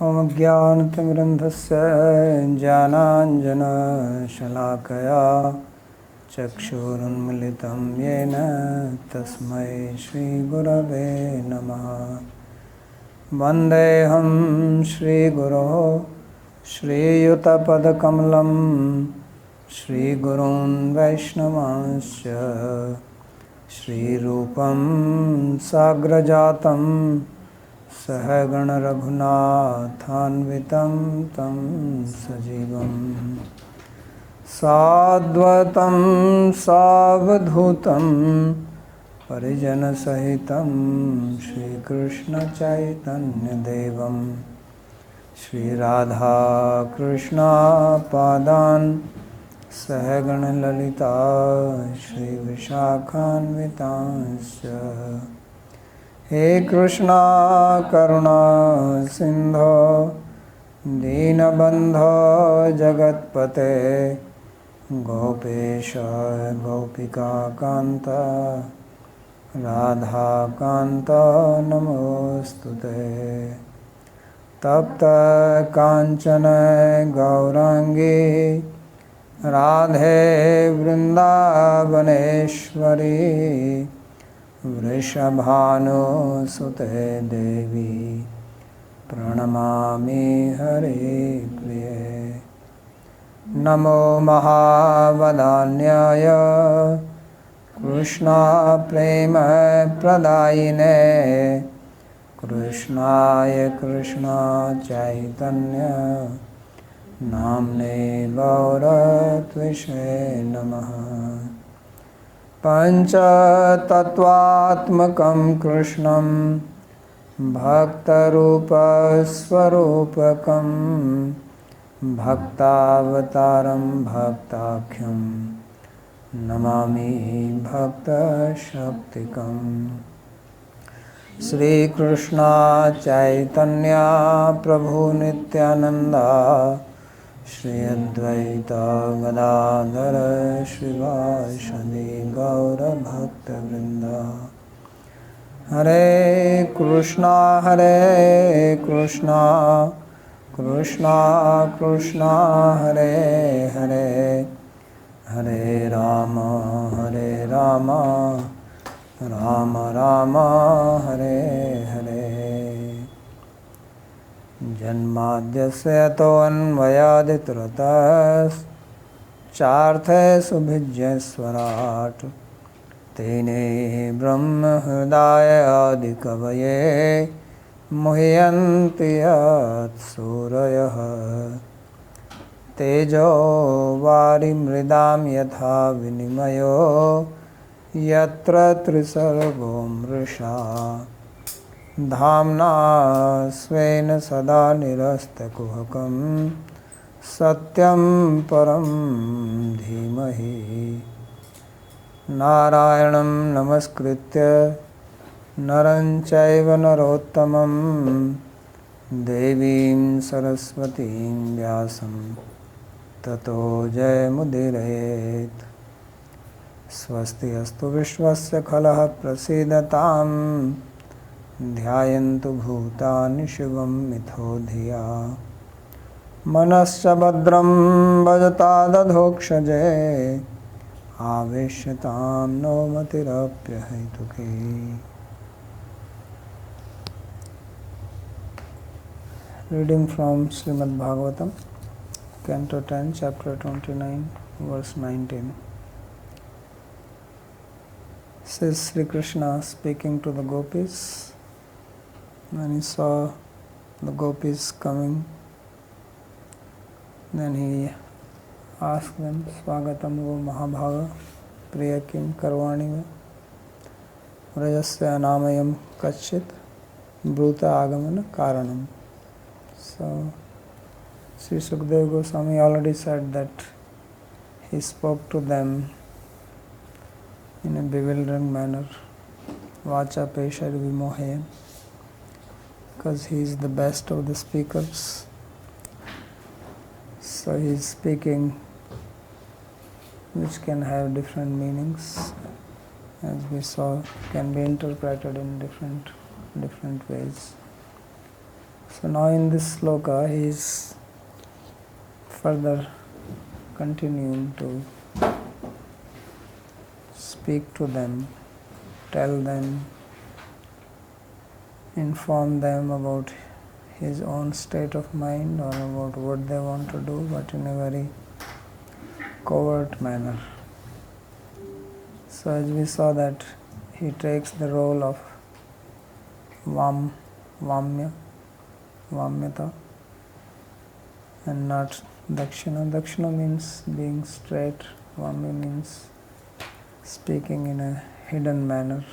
ॐ ज्ञानतिमिरन्धस्य ज्ञानाञ्जनशलाकया चक्षुरुन्मिलितं येन तस्मै श्रीगुरवे नमः। वन्देऽहं श्रीगुरोः श्रीयुतपदकमलं श्रीगुरून् वैष्णवांश्च श्रीरूपं साग्रजातं सहगण रघुनाथान्वितं तं सजीवं साद्वतं सावधूतं परिजनसहितं श्रीकृष्णचैतन्यदेवं श्रीराधाकृष्णपादान् सहगण ललिता श्रीविशाखान्वितांश्च। हे कृष्णा करुणा सिंधो दीनबंधो जगत्पते गोपेश गोपिका कांत राधा कांत नमोस्तुते। तप्त कांचन गौरांगी राधे वृंदावनेश्वरी वृषभानुसुते देवी प्रणमामि हरे प्रिये। नमो महावदान्याय कृष्णा प्रेम प्रदायिने कृष्णाय कृष्णा चैतन्य नाम्ने गौरत्विषे नमः। पंचतत्वात्मकं कृष्णं भक्तरूपस्वरूपकं भक्तावतारं भक्ताख्यं नमामि भक्तशक्तिकं। श्रीकृष्ण चैतन्य प्रभु नित्यानंदा श्री अद्वैत गदाधर श्रीवासदि गौरभक्तवृंद। हरे कृष्णा कृष्णा कृष्णा हरे हरे हरे राम राम राम हरे हरे। जन्माद्यस्य तोऽन्वयादितरतश्चार्थेषुभिज्ञस्वराट् तेने ब्रह्महृदायादिकवये मुह्यन्ति यत्सूरयः। तेजो वारिमृदां यथा विनिमयो यत्र त्रिसर्गो मृषा धाम्ना स्वेन सदा निरस्तकुहकं सत्यं परं धीमहि। नारायणं नमस्कृत्य नरं चैव नरोत्तमं देवीं सरस्वतीं व्यासं ततो जयमुदीरयेत्। स्वस्ति अस्तु विश्वस्य खलः प्रसीदताम् ध्यायन्तु भूतानि शिवं मिथो धिया। मनश्च भद्रं भजता दधोक्षजे आवेश्यतां no मतिरप्यहैतुकी। Reading from Śrīmad-Bhāgavatam, Canto 10, Chapter 29, Verse 19. This is Sri Krishna speaking to the gopis. When he saw the gopis coming, then he asked them, Swagatam vo Mahabhaga Priya Kim Karvani va Vrajasya Anamayam Kachit Bruta Agamana Karanam. So, Sri Sukadeva Goswami already said that he spoke to them in a bewildering manner. Vacha Peshar Vimohe, because he is the best of the speakers. So he is speaking which can have different meanings, as we saw, can be interpreted in different ways. So now in this sloka he is further continuing to speak to them, tell them, inform them about his own state of mind or about what they want to do, but in a very covert manner. So as we saw that he takes the role of Vamyata and not Dakshina. Dakshina means being straight, Vamya means speaking in a hidden manner.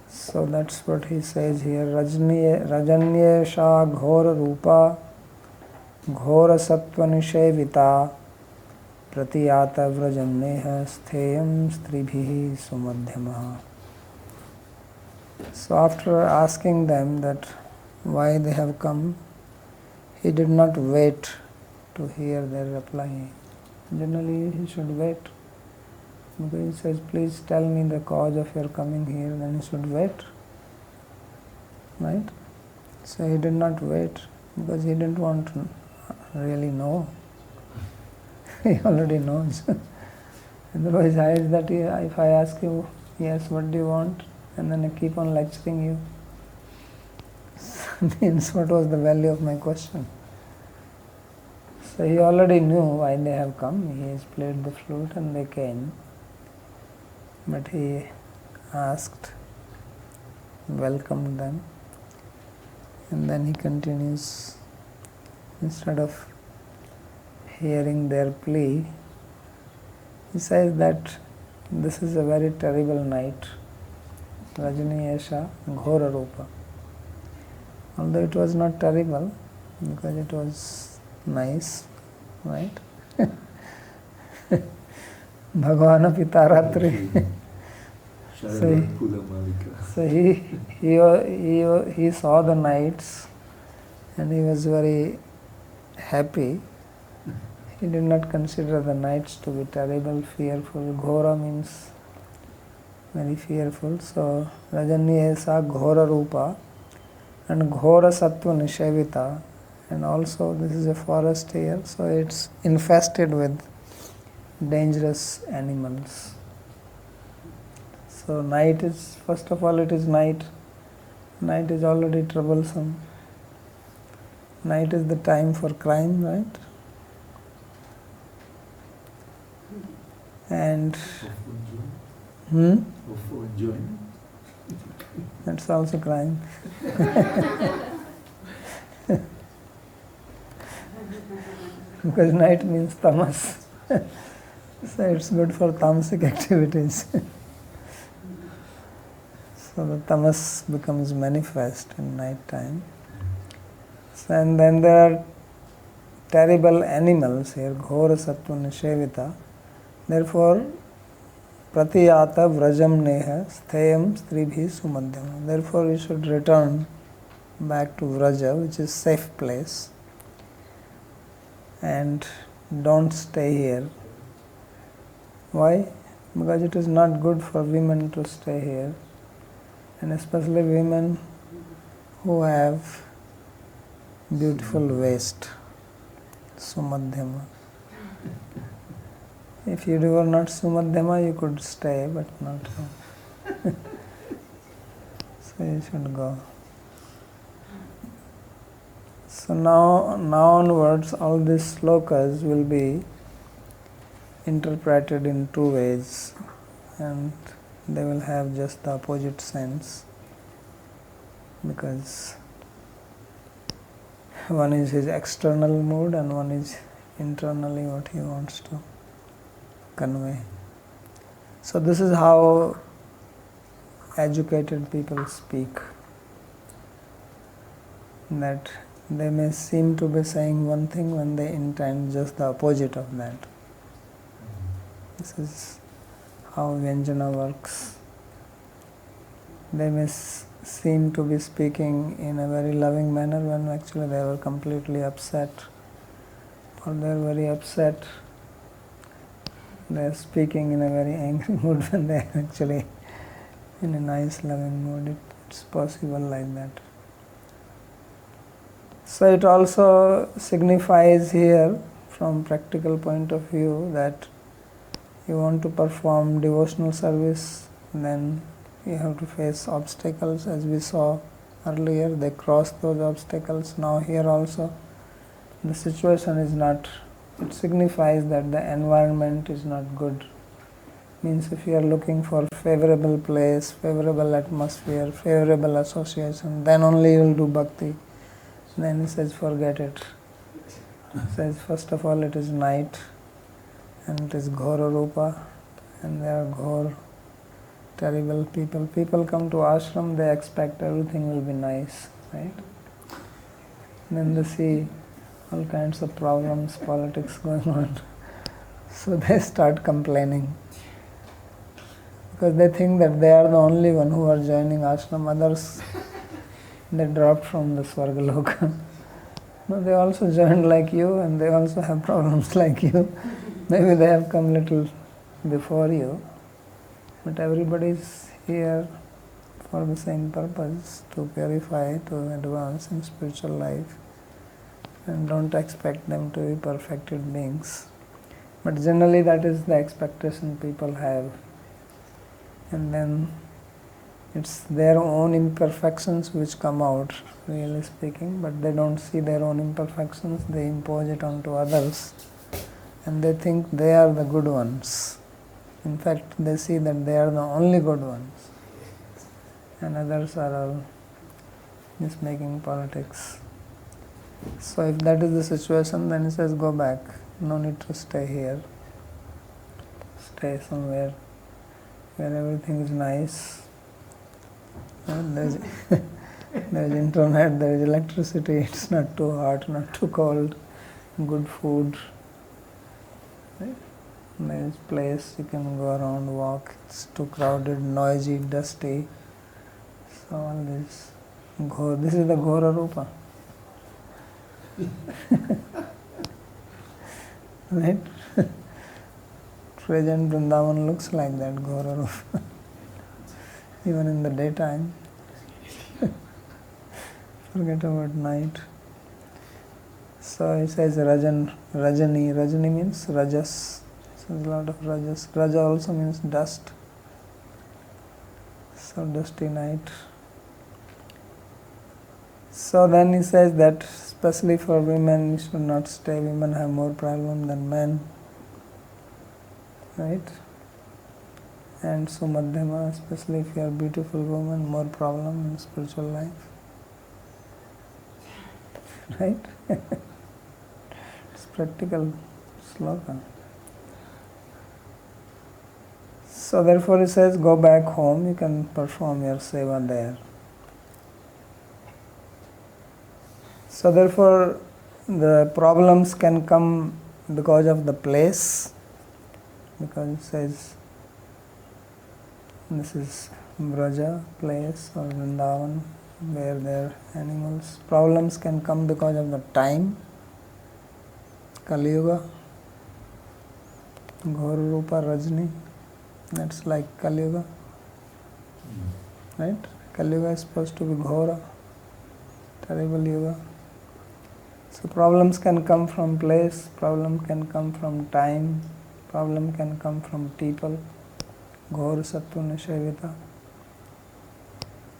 So that's what he says here. Rajanyesha ghora rupa ghora sattva nishevita pratiyata vrajamneha stheyam stribhihi sumadhyamaha. So after asking them that why they have come, he did not wait to hear their reply. Generally he should wait. Because he says, please tell me the cause of your coming here, then he should wait. Right? So he did not wait because he didn't want to really know. He already knows. Otherwise, how is that if I ask you, yes, what do you want? And then I keep on lecturing you. Means what was the value of my question? So he already knew why they have come. He has played the flute and they came. But he asked, welcomed them, and then he continues, instead of hearing their plea, he says that this is a very terrible night. Rajani-esha ghora rupa. Although it was not terrible, because it was nice, right? Bhagavana Pitaratri. So he saw the nights and he was very happy. He did not consider the nights to be terrible, fearful. Ghora means very fearful. So Rajanyesa Ghora Rupa and Ghora Sattva Nishevita, and also this is a forest here, so it's infested with dangerous animals. So night is, first of all it is night. Night is already troublesome. Night is the time for crime, right? And that's also crime. Because night means tamas. So it's good for tamasic activities. So the tamas becomes manifest in night time. So, and then there are terrible animals here, ghora sattva nishevita. Therefore, pratiyata vrajam neha stheyam stribhi sumadhyam. Therefore, we should return back to Vraja, which is safe place, and don't stay here. Why? Because it is not good for women to stay here, and especially women who have beautiful waist, sumadhyama. If you were not sumadhyama, you could stay, but not so. So you should go. So now onwards, all these slokas will be interpreted in two ways, and they will have just the opposite sense, because one is his external mood and one is internally what he wants to convey. So this is how educated people speak, that they may seem to be saying one thing when they intend just the opposite of that. This is how Vyanjana works. They may seem to be speaking in a very loving manner when actually they were completely upset, or they are very upset. They are speaking in a very angry mood when they are actually in a nice loving mood. It's possible like that. So it also signifies here, from practical point of view, that you want to perform devotional service, then you have to face obstacles. As we saw earlier, they cross those obstacles. Now here also the situation is not, it signifies that the environment is not good. Means if you are looking for favorable place, favorable atmosphere, favorable association, then only you will do bhakti. Then he says, forget it. He says, first of all, it is night, and it is ghora rupa, and there are ghor, terrible people. People come to ashram, they expect everything will be nice, right? Then they see all kinds of problems, politics going on. So they start complaining. Because they think that they are the only one who are joining ashram. Others, they dropped from the Swargaloka. No, they also joined like you, and they also have problems like you. Maybe they have come little before you. But everybody is here for the same purpose, to purify, to advance in spiritual life. And don't expect them to be perfected beings. But generally that is the expectation people have. And then it's their own imperfections which come out, really speaking, but they don't see their own imperfections, they impose it onto others. And they think they are the good ones. In fact, they see that they are the only good ones. And others are all just making politics. So if that is the situation, then he says, go back. No need to stay here. Stay somewhere where everything is nice. There's internet, there is electricity, it's not too hot, not too cold, good food. Right? There is place you can go around, walk. It's too crowded, noisy, dusty. So all this. This is the Ghora Rupa. Right? Present Vrindavan looks like that, Ghora Rupa. Even in the daytime. Forget about night. So he says Rajani. Rajani means Rajas. So there's a lot of Rajas. Raja also means dust. So dusty night. So then he says that especially for women, you should not stay. Women have more problem than men. Right? And Sumadhyama, especially if you are a beautiful woman, more problem in spiritual life. Right? It's practical sloka. So therefore he says, go back home, you can perform your seva there. So therefore the problems can come because of the place, because it says this is Braja place or Vrindavan where there are animals. Problems can come because of the time, Kali Yuga, Ghora Rupa Rajni, that's like Kali Yuga, right? Kali Yuga is supposed to be Ghora, terrible Yuga. So problems can come from place, problem can come from time, problem can come from people, Ghor Sattva Nishevita.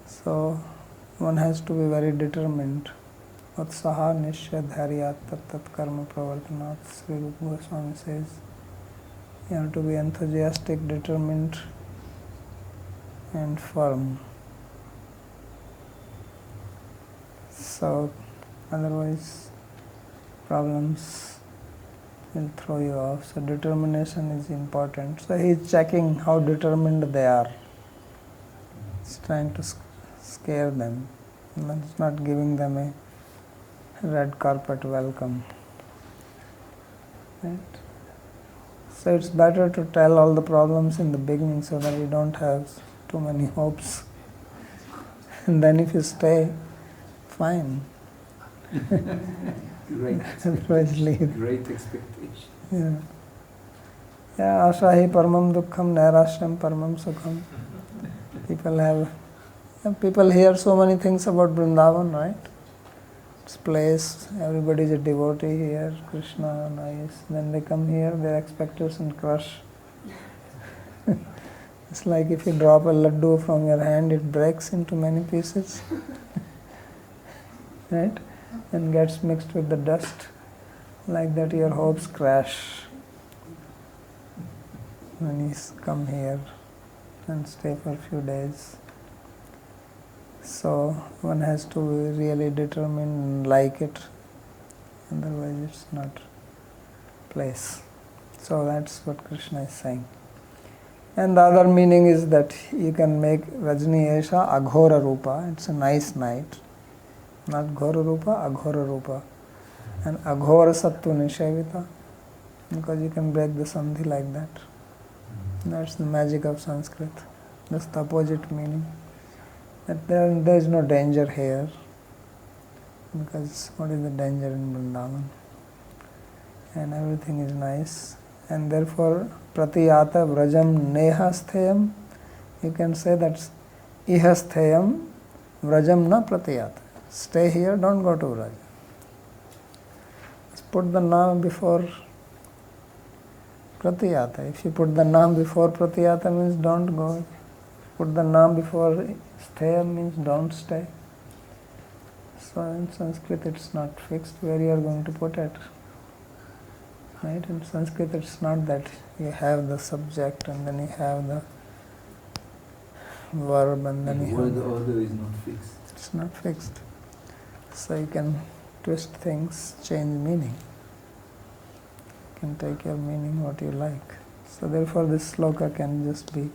So one has to be very determined. Utsaha Nishya Dharyat Tat Karma Pravartanat, Sri Rupa Goswami says. You have to be enthusiastic, determined and firm. So otherwise problems will throw you off. So determination is important. So he is checking how determined they are. He's trying to scare them. He's not giving them a red carpet welcome. Right? So it's better to tell all the problems in the beginning so that you don't have too many hopes. And then if you stay, fine. Great. Otherwise leave. Great expectation. Yeah. Yeah, asahi paramam dukkham nairashyam paramam sukham. People hear so many things about Vrindavan, right? place, everybody is a devotee here, Krishna, nice. Then they come here, their expectation crush. It's like if you drop a laddu from your hand, it breaks into many pieces, right? And gets mixed with the dust. Like that your hopes crash when you come here and stay for a few days. So one has to really determine and like it, otherwise it's not place. So that's what Krishna is saying. And the other meaning is that you can make Rajni Esha Aghora Rupa. It's a nice night. Not Ghora Rupa, Aghora Rupa. And Aghora Sattu Nishevita, because you can break the Sandhi like that. That's the magic of Sanskrit. That's the opposite meaning. That there is no danger here. Because what is the danger in Vrindavan? And everything is nice. And therefore, Pratiyata Vrajam Nehastheyam, you can say that's Ihastheyam Vrajam na Pratiyata. Stay here, don't go to Vraja. Just put the Naam before Pratiyata. If you put the Naam before Pratiyata means don't go. Put the Naam before Stheyam means don't stay. So in Sanskrit it's not fixed where you are going to put it. Right? In Sanskrit it's not that you have the subject and then you have the verb and then you have the order is not fixed. It's not fixed. So you can twist things, change meaning. You can take your meaning what you like. So therefore this sloka can just be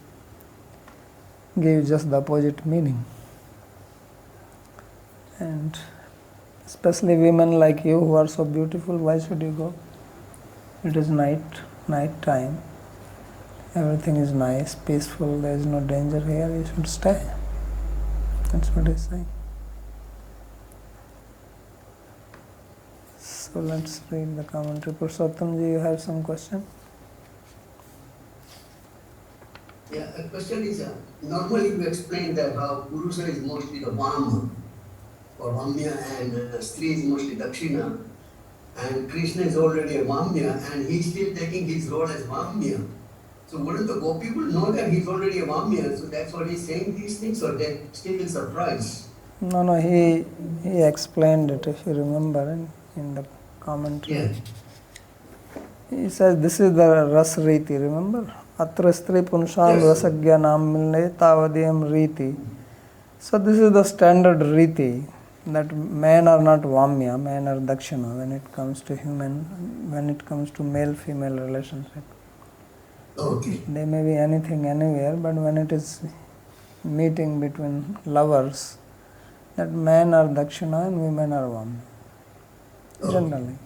give just the opposite meaning. And especially women like you who are so beautiful, why should you go? It is night time. Everything is nice, peaceful, there is no danger here, you should stay. That's what he's saying. So let's read the commentary. Purushottamji, you have some question? Yeah, the question is, normally you explain that how Purusha is mostly the Vam or Vamya and Stri is mostly Dakshina, and Krishna is already a Vamya and he's still taking his role as Vamya. So wouldn't the Gopi people know that he's already a Vamya, so that's why he's saying these things, or they're still in surprise? No, he explained it, if you remember, in the commentary. Yeah. He says this is the Ras-riti, remember? Atra stri punsham rasagya nam milne tavadiyam riti. So this is the standard riti, that men are not Vamya, men are Dakshina when it comes to when it comes to male-female relationship. Okay. They may be anything, anywhere, but when it is meeting between lovers, that men are Dakshina and women are Vamya. Okay. Generally,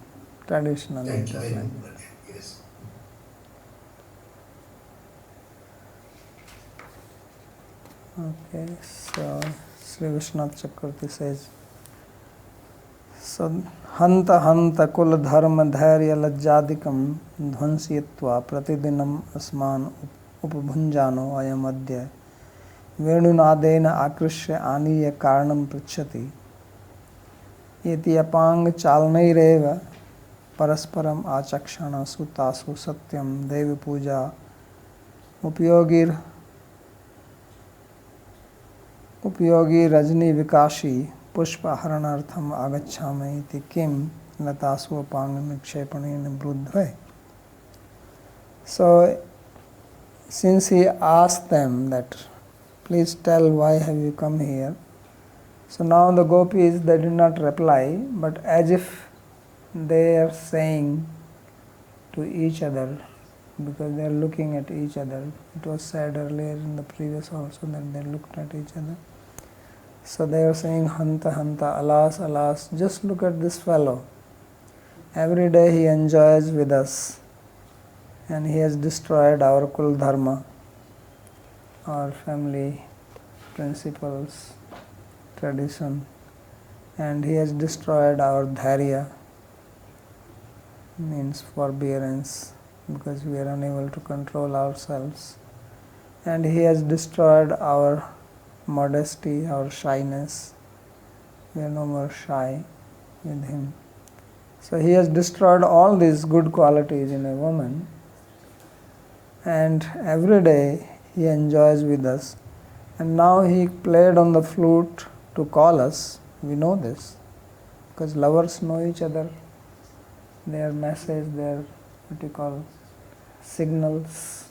traditionally. Thank you. I remember that. Yes. Okay, so Sri Vishnath Chakravarti says, so hanta hanta kul dharma dhairya lajjadikam dhvansiyatva pratidinam asman upabhunjano ayam adya venunadena akrishya aniya karanam prichyati yeti apang chalnaireva parasparam achakshana sutasu satyam devi puja upyogir rajni vikashi pushpa haranartham agacchami iti kim latasu apangam nikshepanena brudhve. So since he asked them that, please tell why have you come here, so now the gopis, they did not reply, but as if they are saying to each other, because they are looking at each other. It was said earlier in the previous also that they looked at each other. So they are saying, hanta hanta, alas alas, just look at this fellow. Every day he enjoys with us and he has destroyed our kul dharma, our family principles, tradition, and he has destroyed our dharya, means forbearance, because we are unable to control ourselves, and he has destroyed our modesty, our shyness. We are no more shy. with him. So he has destroyed all these good qualities in a woman, and every day he enjoys with us. And now he played on the flute to call us. We know this because lovers know each other. Their message, their what you call signals.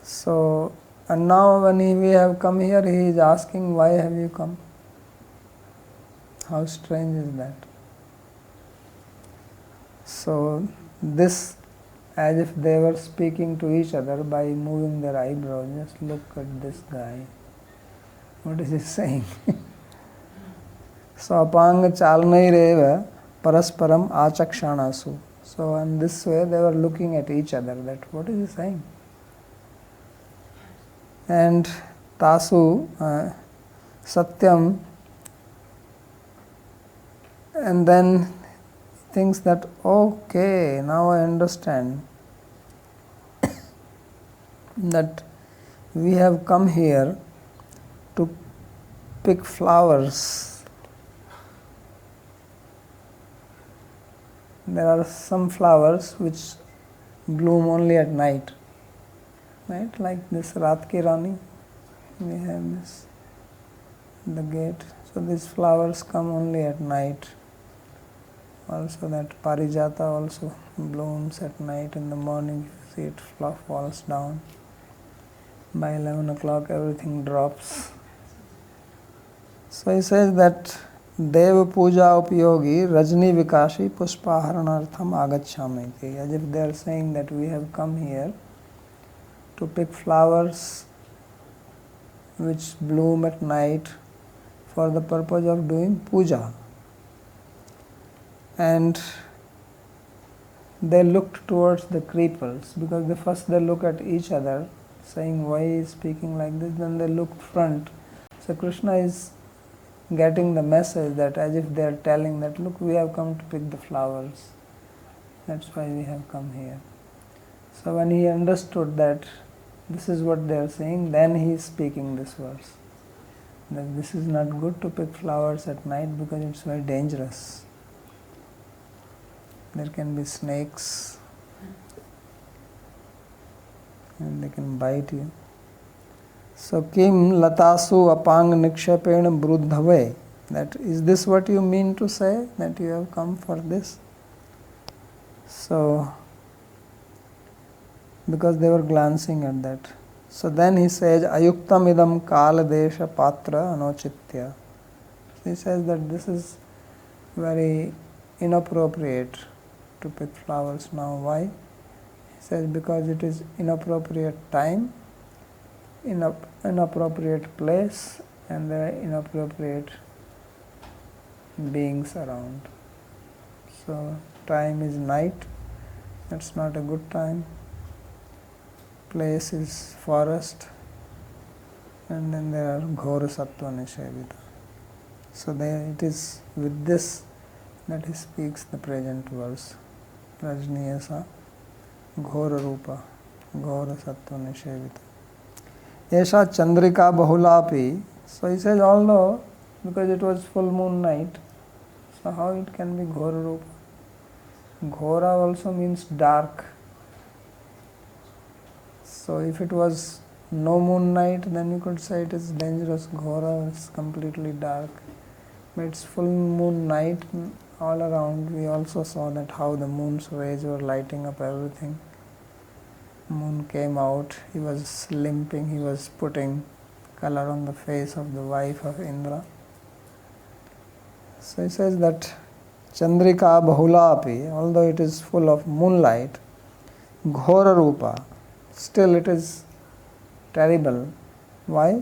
So, and now when we have come here, he is asking, why have you come? How strange is that? So this, as if they were speaking to each other by moving their eyebrows. Just look at this guy. What is he saying? So apanga chalnaireva parasparam achakshanasu. So in this way they were looking at each other, that what is he saying? And tasu satyam, and then thinks that, okay, now I understand that we have come here to pick flowers. There are some flowers which bloom only at night, right? Like this Raat Ki Rani, we have this, the gate. So these flowers come only at night. Also that Parijata also blooms at night. In the morning you see it falls down. By 11 o'clock everything drops. So he says that Deva Puja Upyogi Rajni Vikashi Puspaharanartham Agachamiti. As if they are saying that we have come here to pick flowers which bloom at night for the purpose of doing puja. And they looked towards the creepers, because first they look at each other saying, why is speaking like this? Then they look front. So Krishna is getting the message, that as if they are telling that, look, we have come to pick the flowers. That's why we have come here. So when he understood that this is what they are saying, then he is speaking this verse. That this is not good to pick flowers at night because it's very dangerous. There can be snakes and they can bite you. So kim latasu apang nikshapena bruddhave. That is this what you mean to say, that you have come for this? So because they were glancing at that. So then he says ayuktam idam kala desha patra anochitya. He says that this is very inappropriate to pick flowers now. Why? He says because it is inappropriate time, inappropriate place, and there are inappropriate beings around. So time is night, that's not a good time. Place is forest, and then there are ghora sattva nishevita. So there it is with this that he speaks the present verse. Rajniyasa ghora rupa ghora sattva nishevita. Esha chandrika bahulapi. So he says, although because it was full moon night, so how it can be ghora rupa? Ghora also means dark. So if it was no moon night, then you could say it is dangerous. Ghora is completely dark. But it's full moon night all around. We also saw that how the moon's rays were lighting up everything. Moon came out, he was limping, he was putting color on the face of the wife of Indra. So he says that Chandrika Bahulapi, although it is full of moonlight, Ghora Rupa, still it is terrible. Why?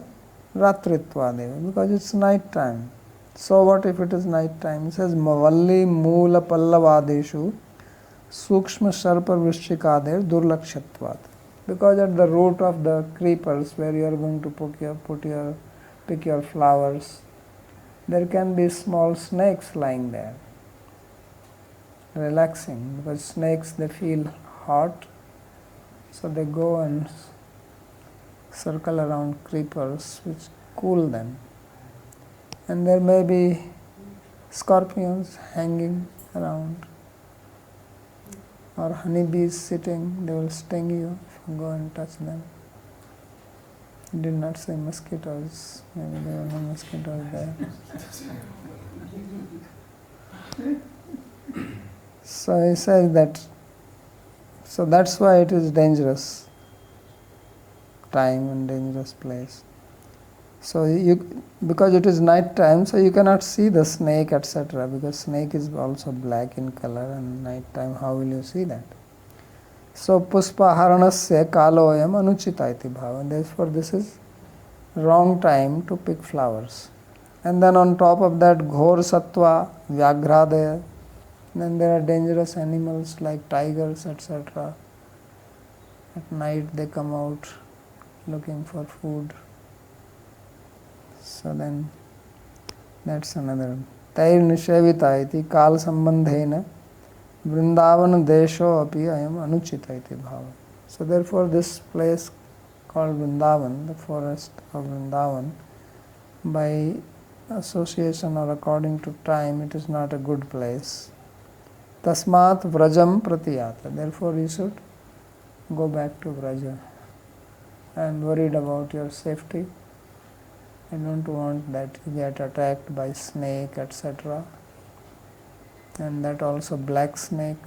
Ratritva Deva, because it's night time. So what if it is night time? He says Mavalli Moola Pallavadeshu Sukshma Sharpa Vrishchikader Durlakshatvat. Because at the root of the creepers where you are going to pick your flowers, there can be small snakes lying there, relaxing, because snakes, they feel hot, so they go and circle around creepers which cool them. And there may be scorpions hanging around, or honeybees sitting, they will sting you if you go and touch them. You did not say mosquitoes, maybe there were no mosquitoes there. So he says that, so that's why it is dangerous time and dangerous place. So because it is night time, so you cannot see the snake, etc. Because snake is also black in color, and night time, how will you see that? So puspa haranasya kaloyam anuchita iti bhava. Therefore this is wrong time to pick flowers. And then on top of that, ghor sattva vyagradaya. Then there are dangerous animals like tigers, etc. At night they come out looking for food. So then that's another. Tair nishevita iti kal sambandhena Vrindavan desho api ayam anuchita iti bhava. So therefore this place called Vrindavan, the forest of Vrindavan, by association or according to time, it is not a good place. Tasmat vrajam pratiyata. Therefore you should go back to Vraja. I am worried about your safety. I don't want that you get attacked by snake, etc. And that also black snake,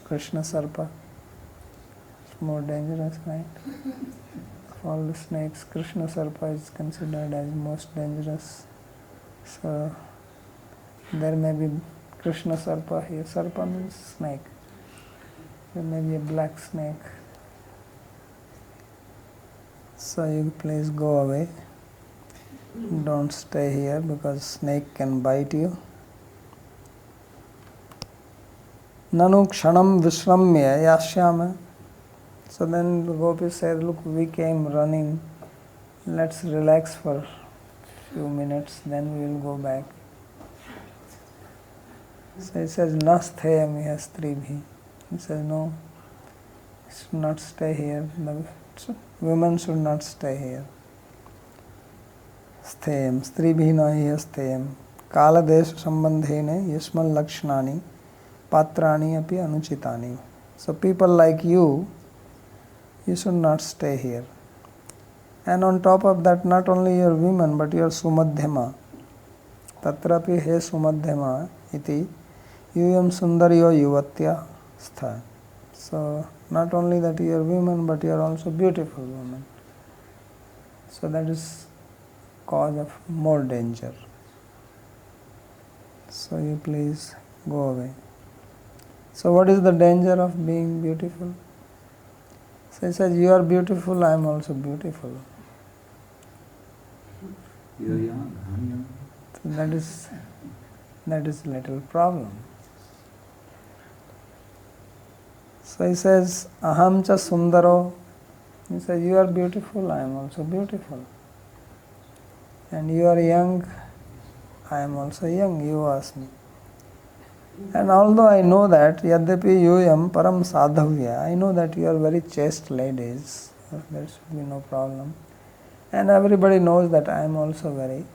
Krishna Sarpa. It's more dangerous, right? Of all the snakes, Krishna Sarpa is considered as most dangerous. So there may be Krishna Sarpa here. Sarpa means snake. There may be a black snake. So you please go away. Don't stay here because snake can bite you. Nanu kshanam vishramya yashyama. So then the gopis said, look, we came running. Let's relax for a few minutes, then we will go back. So he says, nastheyam yastribhi. He says, no, should not stay here. The women should not stay here. Stheyam, stribhi nahi astheyam. Kala desha sambandhene yasmal lakshnani patrani api anuchitani. So people like you should not stay here. And on top of that, not only your women, but your sumadhyama. Tatrapi he sumadhyama iti yuyam sundaryo yuvatya stha. So not only that you are women, but you are also beautiful women. So that is cause of more danger. So you please go away. So what is the danger of being beautiful? So he says, you are beautiful, I am also beautiful. You are young, I'm young. So that is little problem. So he says, aham cha sundaro. He says, you are beautiful, I am also beautiful. And you are young, I am also young, you ask me. And although I know that, yadyapi yuyam param sadhavya, I know that you are very chaste ladies, there should be no problem. And everybody knows that I am also very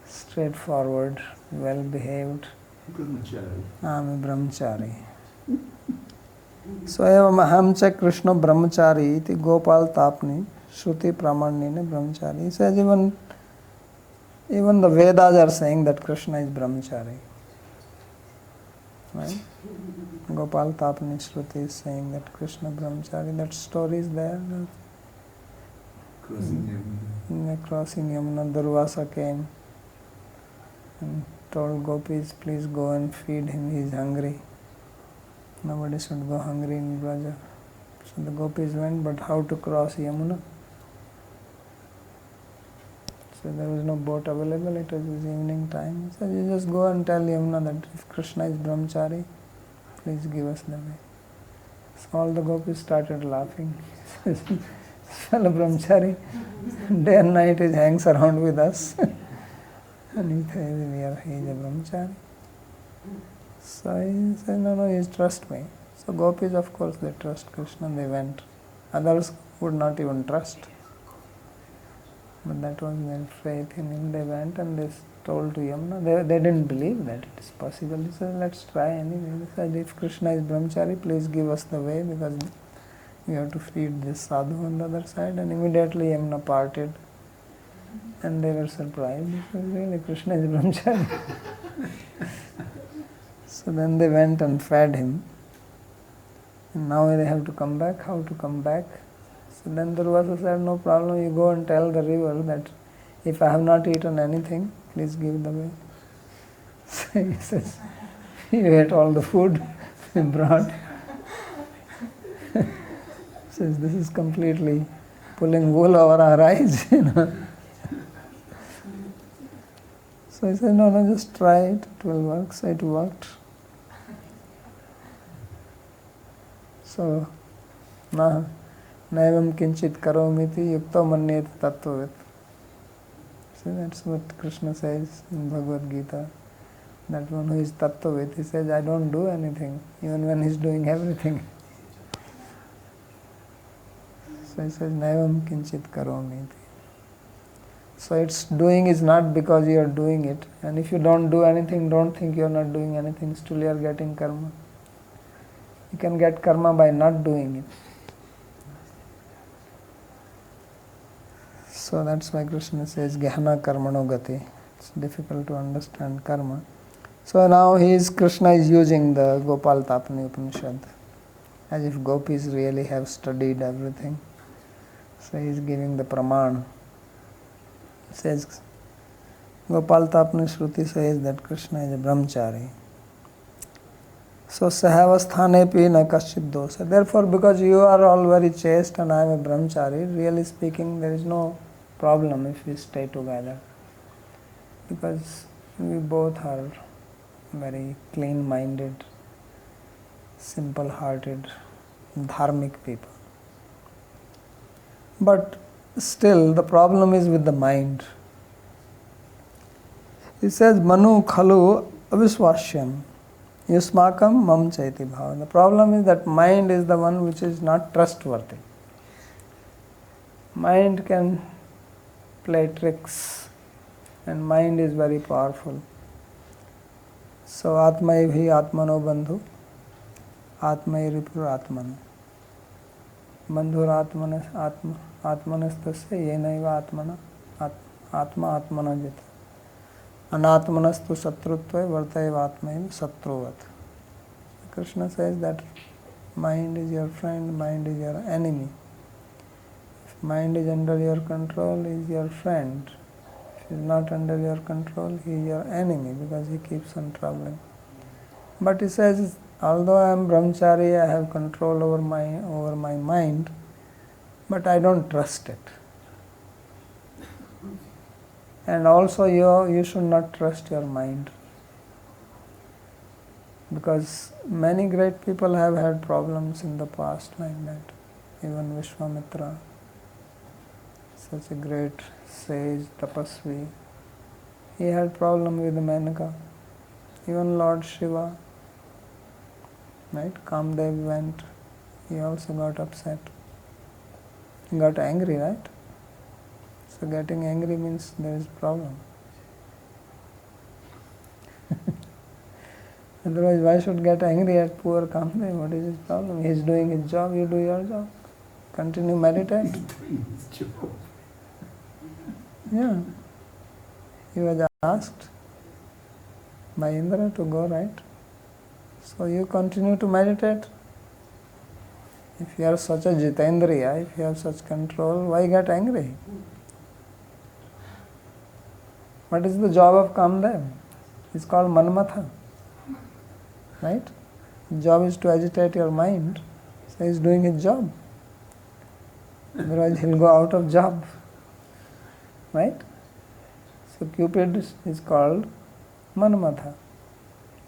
straightforward, well behaved. Brahmachari. I am a brahmachari. So evam aham cha Krishna brahmachari iti Gopal tapni shruti pramannine brahmachari. He says even the Vedas are saying that Krishna is brahmachari. Right? Gopal Tapani Shruti is saying that Krishna Brahmachari, that story is there. Crossing Yamuna, Durvasa came and told gopis, please go and feed him, he is hungry. Nobody should go hungry in Braja. So the gopis went, but how to cross Yamuna? So there was no boat available, it was evening time. So you just go and tell Yamuna that if Krishna is brahmachari, please give us the way. So all the gopis started laughing. This fellow brahmachari, day and night he hangs around with us. And he says, he is a brahmachari. So he said, no, you trust me. So gopis, of course, they trust Krishna, they went. Others would not even trust. But that was their faith in him. They went and they told to Yamuna. They didn't believe that it is possible. He said, let's try anyway. He said, if Krishna is brahmachari, please give us the way, because we have to feed this sadhu on the other side. And immediately Yamuna parted. And they were surprised. He said, really, Krishna is brahmachari? So then they went and fed him. And now they have to come back. How to come back? So then Durvasa said, no problem, you go and tell the river that if I have not eaten anything, please give the way. So he says, you ate all the food we brought. Says, this is completely pulling wool over our eyes, So he said, no, just try it, it will work. So it worked. So, naivam kinchit karomiti yukto manyet tattvavit. See, that's what Krishna says in Bhagavad Gita. That one who is tattvavit, he says, I don't do anything, even when he's doing everything. So he says, naivam kinchit karomiti. So its doing is not because you are doing it. And if you don't do anything, don't think you are not doing anything, still you are getting karma. You can get karma by not doing it. So that's why Krishna says, Gehana karmano gati. It's difficult to understand karma. So now Krishna is using the Gopal Tapani Upanishad, as if gopis really have studied everything. So he is giving the praman. It says, Gopal Tapani Shruti says that Krishna is a brahmachari. So sahavasthane na kaschid dosa. Therefore, because you are all very chaste and I am a brahmachari, really speaking, there is no problem if we stay together. Because we both are very clean-minded, simple-hearted, dharmic people. But still, the problem is with the mind. He says, Manu khalu aviswasyam. Yusmakam mam chaiti bhava. The problem is that mind is the one which is not trustworthy. Mind can play tricks, and mind is very powerful. So atmaihi atmano bandhu, atmai ripur atmana. Bandhur atmanastasya yenaiva atmana, atma atmana jita. Anatmanastu satrutva vartaiva atmaiva satruvat. Krishna says that mind is your friend, mind is your enemy. If mind is under your control, he is your friend. If he is not under your control, he is your enemy, because he keeps on troubling. But he says, although I am brahmachari, I have control over my mind, but I don't trust it. And also you should not trust your mind. Because many great people have had problems in the past like that. Even Vishwamitra, such a great sage, tapasvi, he had problem with Menaka. Even Lord Shiva, right? Kamdev went, he also got upset. He got angry, right? So getting angry means there is problem. Otherwise, why should get angry at poor Kamdev? What is his problem? He is doing his job, you do your job. Continue meditate. Yeah. He was asked by Indra to go, right? So you continue to meditate. If you are such a Jitendriya, if you have such control, why get angry? What is the job of Kamdev? It's called Manmatha. Right? His job is to agitate your mind. So he is doing his job. Otherwise he will go out of job. Right? So Cupid is called Manmatha,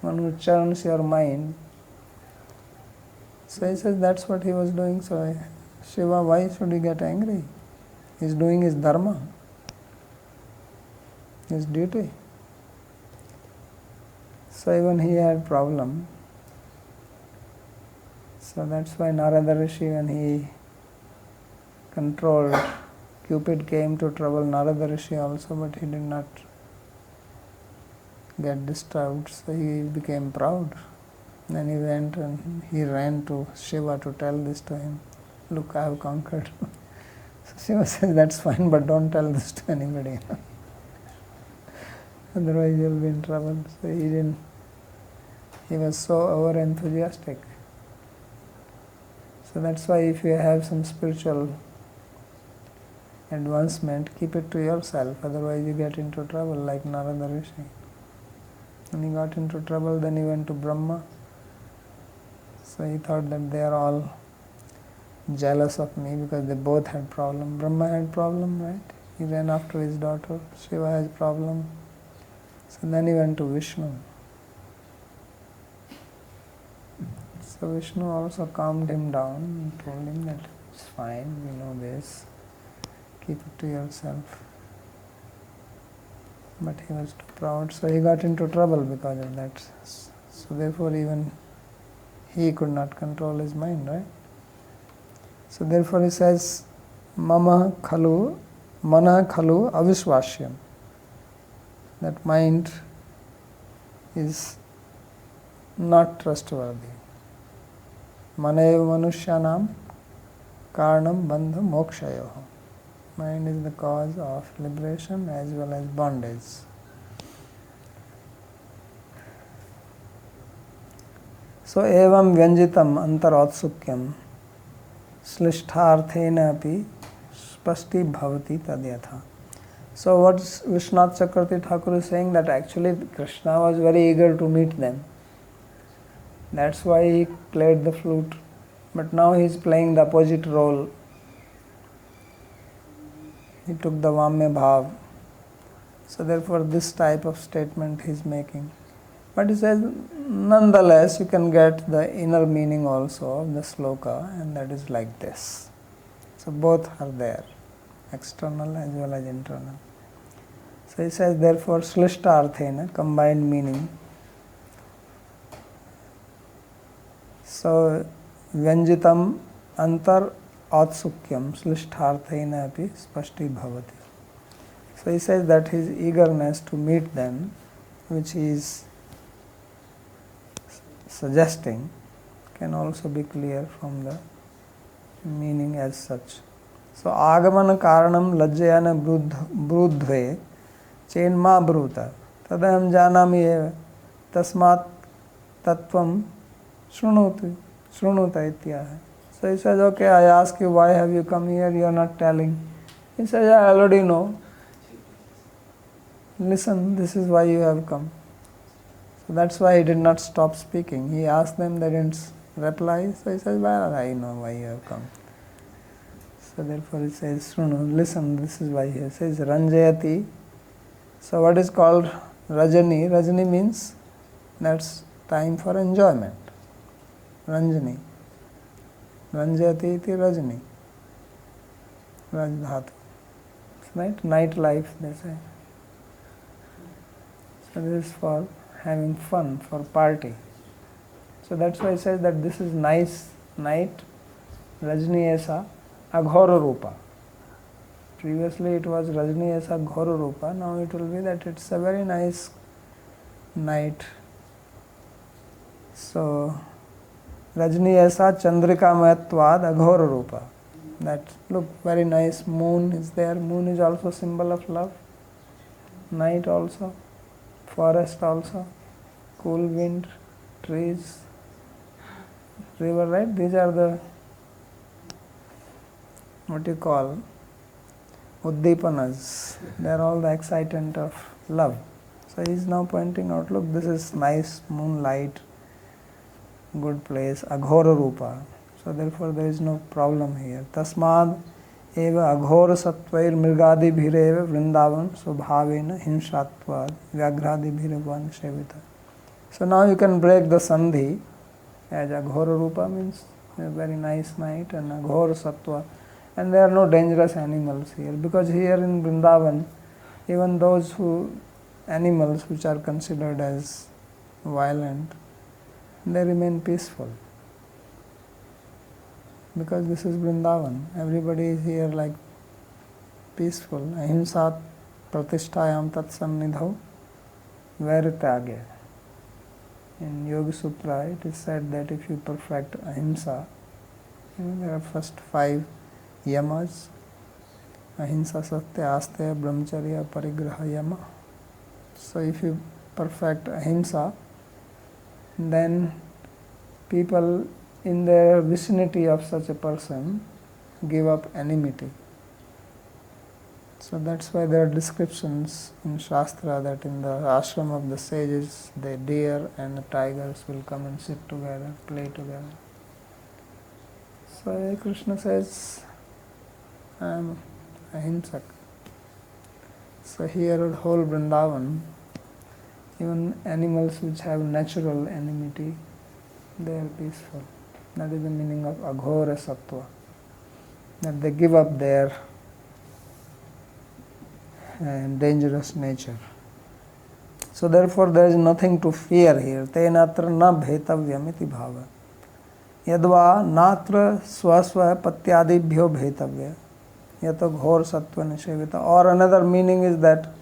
one who churns your mind. So he says that's what he was doing. So Shiva, why should he get angry? He is doing his dharma, his duty. So even he had problem. So that's why Narada Rishi, when he controlled Cupid came to trouble Narada Rishi also, but he did not get disturbed, so he became proud. Then he went and he ran to Shiva to tell this to him. Look, I have conquered. So Shiva says, that's fine, but don't tell this to anybody. Otherwise you'll be in trouble. So he didn't. He was so over enthusiastic. So that's why if you have some spiritual advancement, keep it to yourself, otherwise you get into trouble like Narada Rishi. When he got into trouble, then he went to Brahma. So he thought that they are all jealous of me because they both had problem. Brahma had problem, right? He ran after his daughter. Shiva has problem. So then he went to Vishnu. So Vishnu also calmed him down and told him that it's fine, we know this, keep it to yourself. But he was too proud, so he got into trouble because of that. So therefore even he could not control his mind, right? So therefore he says, Mana khalu avishwashyam. That mind is not trustworthy. Maneva manushyanam karanam bandha mokshayoh. Mind is the cause of liberation as well as bondage. So evam vyanjitam antaratsukyam slishtharthena api spasti bhavati tadyatha. So what Vishwanath Chakravarti Thakur is saying, that actually Krishna was very eager to meet them. That's why he played the flute. But now he is playing the opposite role. He took the Vamya Bhav. So therefore this type of statement he is making. But he says, nonetheless you can get the inner meaning also of the sloka, and that is like this. So both are there, external as well as internal. So he says, therefore, Shlishta Arthena, combined meaning. So, Vyanjitam Antar Atsukyam Shlishtarthena api spasti bhavati. So he says that his eagerness to meet them, which he is suggesting, can also be clear from the meaning as such. So Agamana Karanam Lajjayana Brudhve Chenma Bruta Tadaham Janami Eva Tasmat Tattvam Shrunuta Ityaha. So he says, okay, I ask you, why have you come here? You are not telling. He says, I already know. Listen, this is why you have come. So that's why he did not stop speaking. He asked them, they didn't reply. So he says, well, I know why you have come. So therefore he says, Shrunu, listen, this is why he says, Ranjayati. So what is called Rajani? Rajani means that's time for enjoyment. Ranjani. Ranjayati iti Rajani. Rajdhatu. Right? Night life, they say. So this is for having fun, for party. So that's why he says that this is nice night, Rajni Esa Aghora Rupa. Previously it was Rajni Esa Ghora Rupa, now it will be that it's a very nice night. So Rajni Esa Chandrika Mayatvad Aghora Rupa. That look, very nice moon is there. Moon is also symbol of love. Night also, forest also, cool wind, trees, river, right? These are the, what you call, uddipanas. They are all the excitant of love. So he is now pointing out, look, this is nice moonlight, good place, aghora rupa. So therefore there is no problem here. Tasmad eva aghora sattvair mrgadi bhireva vrindavan subhavena hinshatvad vyagradi bhiravan shevita. So now you can break the sandhi, as aghora rupa means a very nice night, and aghora sattva. And there are no dangerous animals here, because here in Vrindavan, even those animals which are considered as violent, they remain peaceful. Because this is Vrindavan. Everybody is here like peaceful. Ahimsa pratishtayam tatsannidhau vairityagya. In Yoga Sutra it is said that if you perfect ahimsa, there are first 5 yamas: ahimsa, satya, asteya, brahmacharya, parigraha, yama. So if you perfect ahimsa, then people in the vicinity of such a person give up enmity. So that's why there are descriptions in Shastra that in the ashram of the sages, the deer and the tigers will come and sit together, play together. So Krishna says, I am ahimsak. So here at whole Vrindavan, even animals which have natural enmity, they are peaceful. That is the meaning of aghora sattva, that they give up their dangerous nature. So therefore there is nothing to fear here. Tenatra na bhetavyam iti bhava. Yadva natra swasva patyadibhyo bhetavya. Yato ghor sattva nishevita. Or another meaning is that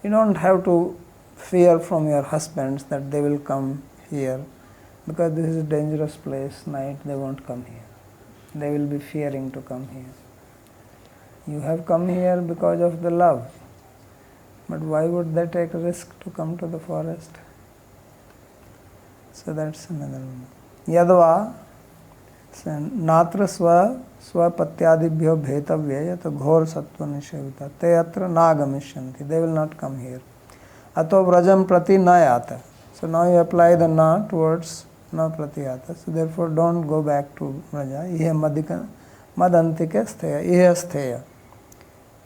you don't have to fear from your husbands that they will come here, because this is a dangerous place, night they won't come here. They will be fearing to come here. You have come here because of the love. But why would they take a risk to come to the forest? So that's another one. Yadva natra swapatyadibhyo bhetavya yata ghor sattva nishevita te atra nagamishanti. They will not come here. Ato vrajam prati nayata. So now you apply the na towards na pratyata. So therefore don't go back to Vraja. Ihe madantike stheya. Ihe stheya.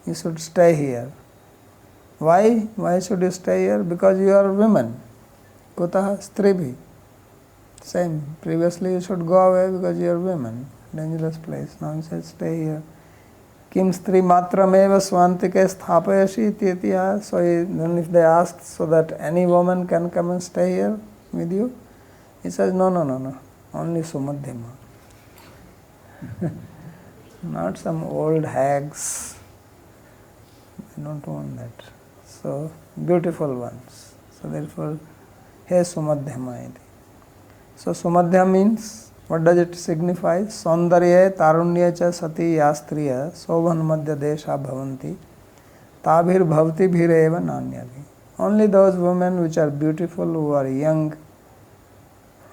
You should stay here. Why? Why should you stay here? Because you are women. Kutaha stribhi. Same. Previously you should go away because you are women. Dangerous place. Now he says stay here. Kim stri matrameva swantike sthapayashi iti. So then if they ask so that any woman can come and stay here with you, he says no. Only Sumadhyama. Not some old hags. I don't want that. So beautiful ones. So therefore, He Sumadhyama iti. So Sumadhyam means, what does it signify? Saundarya tarunya cha sati yastriya sobhan madhya desha bhavanti tabhir bhavati bhireva nanyabhi. Only those women which are beautiful, who are young,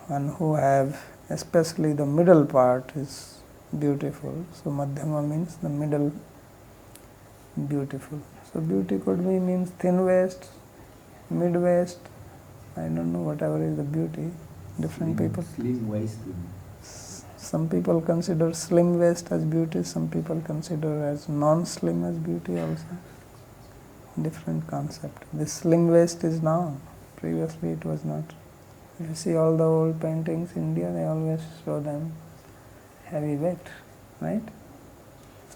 and who have, especially the middle part is beautiful. So Madhyama means the middle beautiful. So beauty could be means thin waist, mid waist, I don't know, whatever is the beauty. Different people. Slim waist. Some people consider slim waist as beauty, some people consider as non-slim as beauty also. Different concept. This slim waist is now, previously it was not. If you see all the old paintings in India, they always show them heavy weight, right?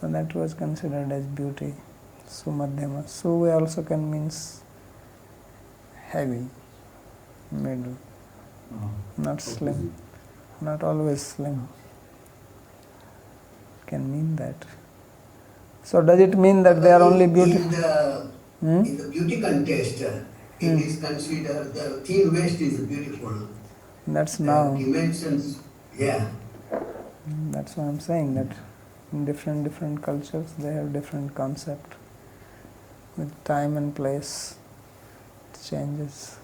So that was considered as beauty. Sumadhyama. Su also can means heavy, middle, not slim, not always slim. Can mean that. So does it mean that they are only beautiful? In the beauty contest, it is considered the thin waist is beautiful. That's now. Dimensions, yeah. That's what I'm saying, that in different cultures they have different concept. With time and place it changes.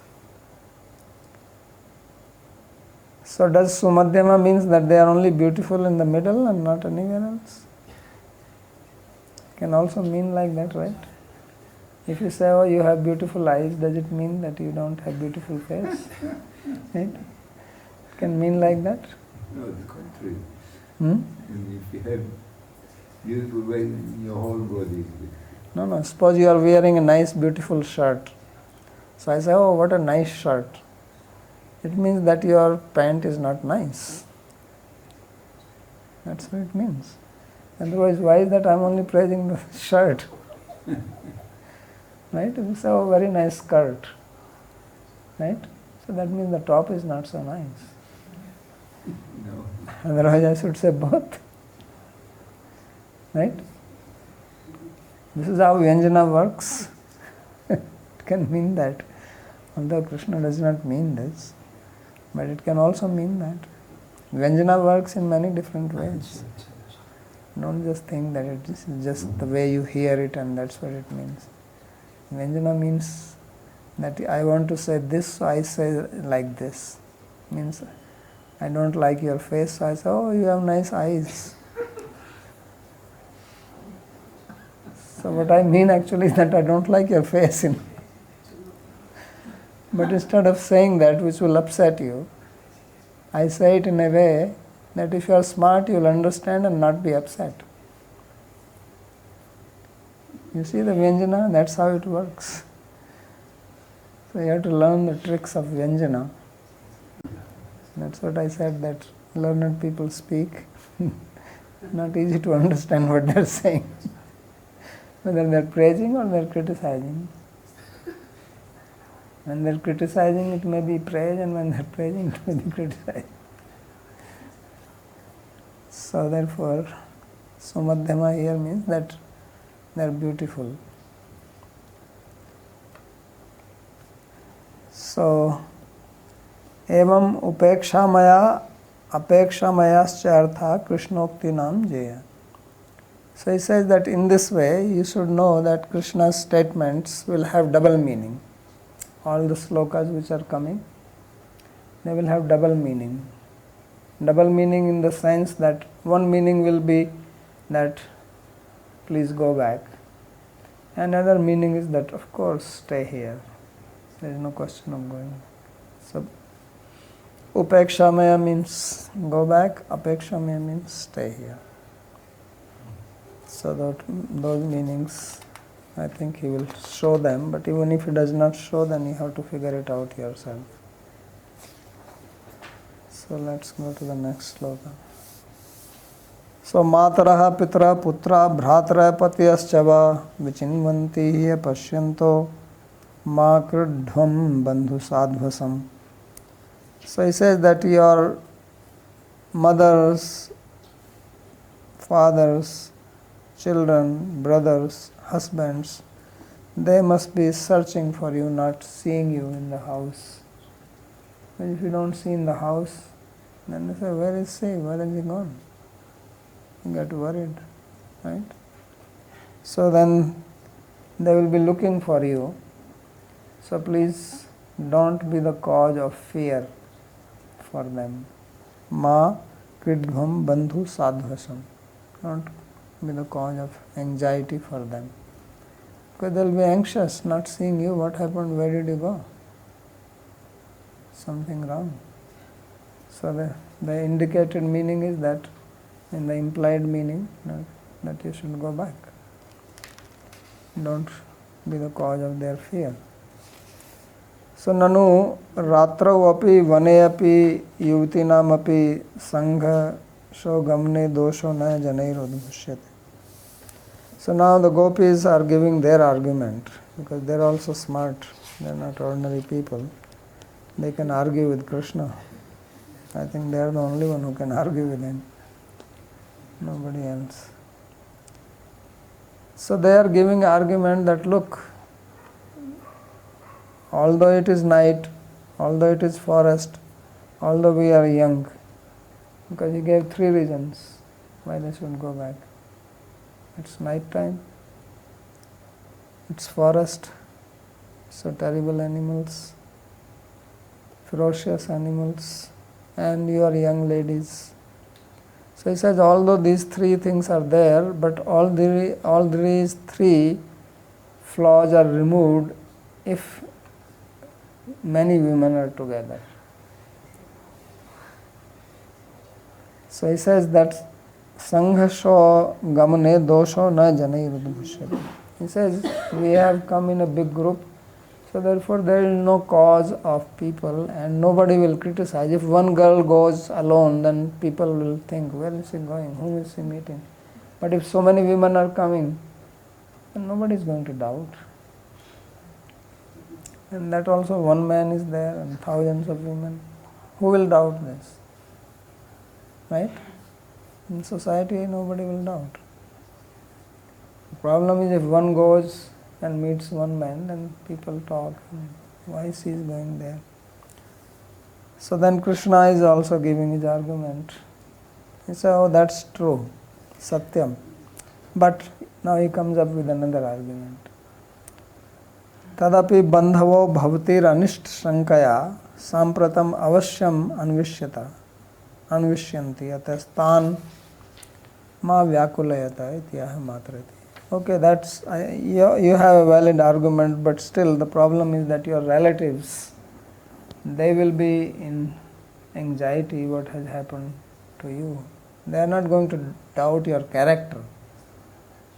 So does Sumadhyama means that they are only beautiful in the middle and not anywhere else? Can also mean like that, right? If you say, oh, you have beautiful eyes, does it mean that you don't have beautiful face? Right? Can mean like that? No, the contrary. Hmm? If you have beautiful way in your whole body. No. Suppose you are wearing a nice, beautiful shirt. So I say, oh, what a nice shirt. It means that your pant is not nice. That's what it means. Otherwise, why is that I'm only praising the shirt? Right? If you say, oh, very nice skirt. Right? So that means the top is not so nice. No. Otherwise, I should say both. Right? This is how Vyanjana works. It can mean that. Although Krishna does not mean this, but it can also mean that. Vyanjana works in many different ways. Don't just think that it is just the way you hear it and that's what it means. Vyanjana means that I want to say this, so I say like this. Means I don't like your face, so I say, oh, you have nice eyes. So what I mean actually is that I don't like your face. But instead of saying that, which will upset you, I say it in a way that if you are smart, you will understand and not be upset. You see the Vyanjana, that's how it works. So you have to learn the tricks of Vyanjana. That's what I said, that learned people speak. Not easy to understand what they're saying. Whether they're praising or they're criticizing. When they're criticizing, it may be praise, and when they're praising, it may be criticizing. So therefore, Sumadhyama here means that they're beautiful. So, evam upekshamaya apekshamayascha artha krishnoktinam jaya. So he says that in this way you should know that Krishna's statements will have double meaning. All the slokas which are coming, they will have double meaning. Double meaning in the sense that one meaning will be that please go back. Another meaning is that of course stay here. There is no question of going. So upekshamaya means go back, apekshamaya means stay here. So those meanings, I think he will show them, but even if he does not show, then you have to figure it out yourself. So let's go to the next sloka. So mataraha pitra putra bhratra patiyaschava vichinvanti hiya pashyanto ma kridhvam bandhu sadhvasam. So he says that your mothers, fathers, children, brothers, husbands, they must be searching for you, not seeing you in the house. And if you don't see in the house, then they say, where is he? Where is he gone? You get worried, right? So then they will be looking for you. So please don't be the cause of fear for them. Ma kridhvam bandhu sadhvasam. Don't be the cause of anxiety for them. Because they'll be anxious, not seeing you. What happened? Where did you go? Something wrong. So the indicated meaning is that, in the implied meaning, that you should go back. Don't be the cause of their fear. So nanu ratrau api vane api yuvatinam api sangha sho gamne dosho na janairodbhushyate. So now the gopis are giving their argument, because they are also smart. They are not ordinary people. They can argue with Krishna. I think they are the only one who can argue with him. Nobody else. So they are giving argument that look, although it is night, although it is forest, although we are young, because he gave 3 reasons why they should go back. It's night time, it's forest, so terrible animals, ferocious animals, and you are young ladies. So he says, although these 3 things are there, but all these 3 flaws are removed if many women are together. So he says that Sanghasho gamane dosho na janairodbhushyate. He says, we have come in a big group, so therefore there is no cause of people and nobody will criticize. If one girl goes alone, then people will think, where is she going? Whom is she meeting? But if so many women are coming, then nobody is going to doubt. And that also one man is there and thousands of women. Who will doubt this? Right? In society, nobody will doubt. The problem is if one goes and meets one man, then people talk, why she is going there? So then Krishna is also giving his argument. He says, oh, that's true, Satyam. But now he comes up with another argument. Tadapi bandhavo bhavatir anisht shankaya sampratam avasyam anvishyanti atastan ma vyakulayata ityah matrati. Okay, you have a valid argument, but still the problem is that your relatives, they will be in anxiety what has happened to you. They are not going to doubt your character.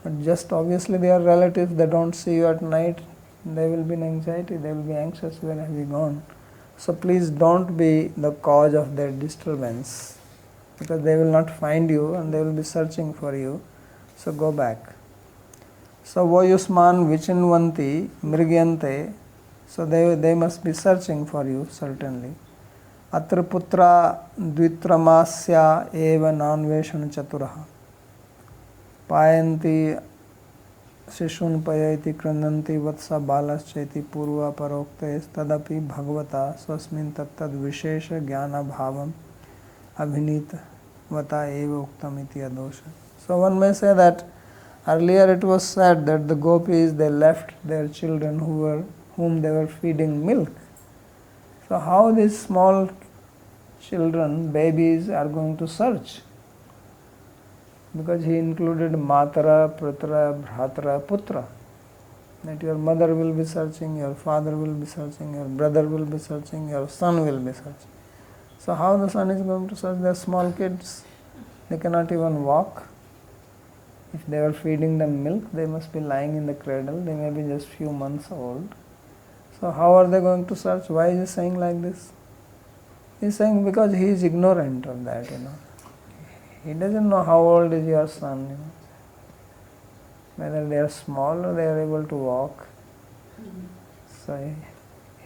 But just obviously they are relatives, they don't see you at night, they will be in anxiety, they will be anxious, where have you gone? So please don't be the cause of their disturbance, because they will not find you and they will be searching for you. So go back. So voyusman vichinvanti mrigyante, so they must be searching for you, certainly. Atra putra dvitramasya eva nanveshana chaturaha payanti shishun payati krandanti vatsa balascheti purva paroktes tadapi bhagavata swasmin tattad vishesha jnana bhavam abhinita vata eva uktam iti adosha. So one may say that earlier it was said that the gopis, they left their children whom they were feeding milk. So how these small children, babies, are going to search? Because he included matara, pratra, bhratra, putra. That your mother will be searching, your father will be searching, your brother will be searching, your son will be searching. So how the son is going to search? They are small kids. They cannot even walk. If they were feeding them milk, they must be lying in the cradle. They may be just few months old. So how are they going to search? Why is he saying like this? He is saying because he is ignorant of that, He doesn't know how old is your son, Whether they are small or they are able to walk. So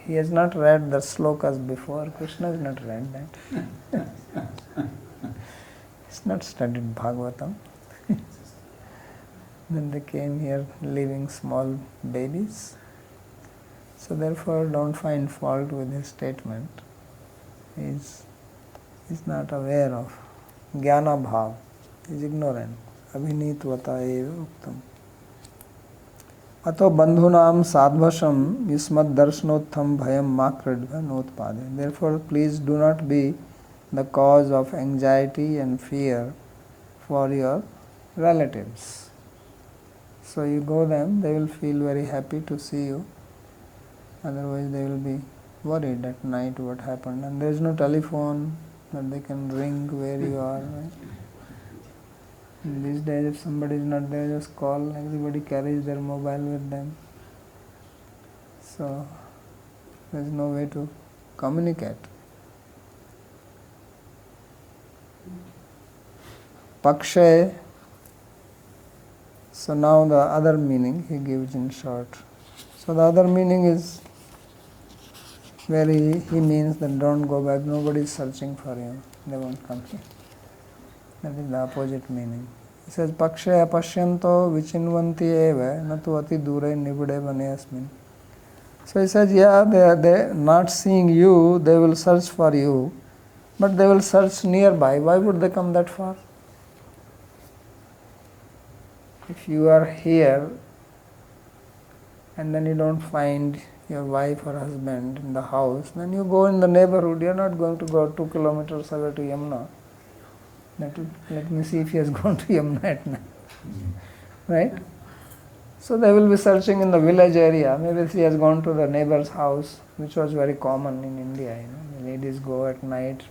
he has not read the slokas before. Krishna has not read that. He's not studied Bhāgavatam. Then they came here leaving small babies. So therefore don't find fault with his statement. He's not aware of jnana bhav. He's ignorant. Abhinitvata eva uktam. Ato bandhunam sadvasham yusmad darsanotham bhayam makradva notpade. Therefore please do not be the cause of anxiety and fear for your relatives. So you go them, they will feel very happy to see you. Otherwise they will be worried at night what happened. And there is no telephone that they can ring where you are. Right? In these days if somebody is not there, just call. Everybody carries their mobile with them. So there is no way to communicate. Pakshe. So now the other meaning he gives in short. So the other meaning is where he means that don't go back, nobody is searching for you, they won't come here. That is the opposite meaning. He says, Pakshe apashyanto vichinvanti eva natu ati dure nibude bane asmin. So he says, yeah, they not seeing you, they will search for you, but they will search nearby. Why would they come that far? If you are here and then you don't find your wife or husband in the house, then you go in the neighborhood. You are not going to go 2 kilometers away to Yamuna. Let me see if he has gone to Yamuna at night. Right? So they will be searching in the village area. Maybe if he has gone to the neighbor's house, which was very common in India. The ladies go at night,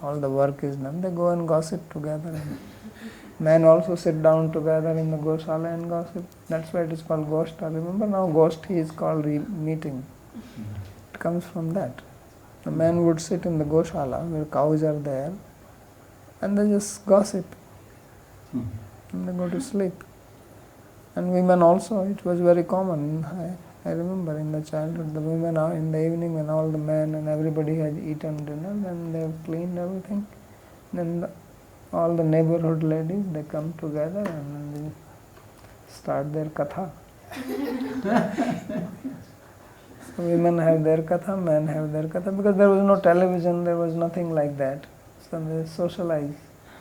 all the work is done, they go and gossip together. Men also sit down together in the Goshala and gossip. That's why it is called Goshta. Remember now Goshti is called meeting. It comes from that. The men would sit in the Goshala where cows are there and they just gossip. And they go to sleep. And women also, it was very common. I remember in the childhood, the women are in the evening when all the men and everybody had eaten dinner, then they have cleaned everything. Then all the neighborhood ladies, they come together and they start their katha. So women have their katha, men have their katha, because there was no television, there was nothing like that. So they socialize